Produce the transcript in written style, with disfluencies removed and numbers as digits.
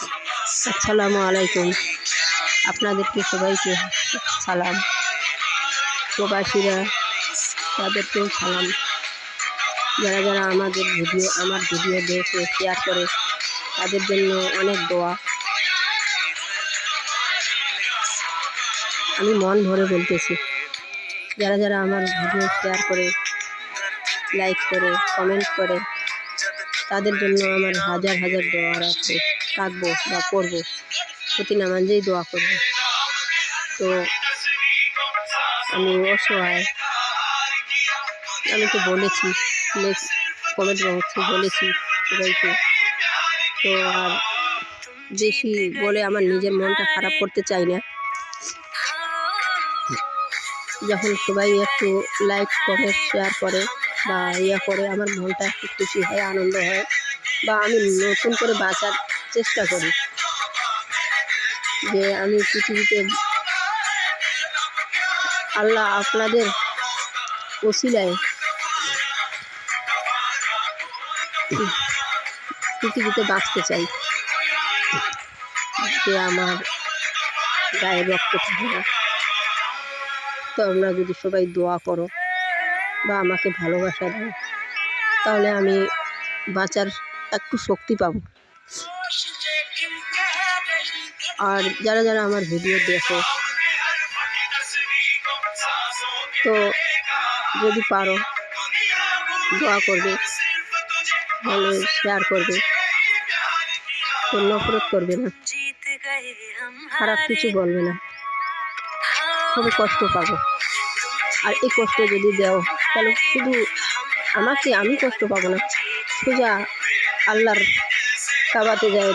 আসসালামু আলাইকুম। আপনাদেরকে সবাইকে সালাম। প্রবাসীরা তাদেরকেও সালাম। যারা যারা আমার ভিডিও দেখে শেয়ার করে তাদের জন্য অনেক দোয়া। আমি মন ভরে বলতেছি, যারা যারা আমার ভিডিও শেয়ার করে, লাইক করে, কমেন্ট করে তাদের জন্য আমার হাজার হাজার দোয়া রাখবো বা করবো। প্রতি নামাজেই দোয়া করবো। তো আমি অসহায়, আমি তো বলেছি, কমেন্ট বক্সে বলেছি সবাইকে। তো আর বেশি বলে আমার নিজের মনটা খারাপ করতে চাই না। যখন সবাই একটু লাইক কমেন্ট শেয়ার করে বা করে আমার মনটা একটু খুশি হয়, আনন্দ হয়, বা আমি নতুন করে বাঁচার চেষ্টা করি। যে আমি পৃথিবীতে আল্লাহ আপনাদের ওসিলায় পৃথিবীতে বাঁচতে চাই, যে আমার গায়ে রক্ত থাকে না। তোমরা যদি সবাই দোয়া করো বা আমাকে ভালোবাসা দাও, তাহলে আমি বাঁচার একটু শক্তি পাবো। আর যারা যারা আমার ভিডিও দেখো, তো যদি পারো দোয়া করবে, ভালো শেয়ার করবে, তো নফরত করবে না, খারাপ কিছু বলবে না। খুবই কষ্ট পাবো। আর এই কষ্ট যদি দেও, তাহলে শুধু আমি কষ্ট পাবো না, সোজা আল্লাহর কাবাতে যায়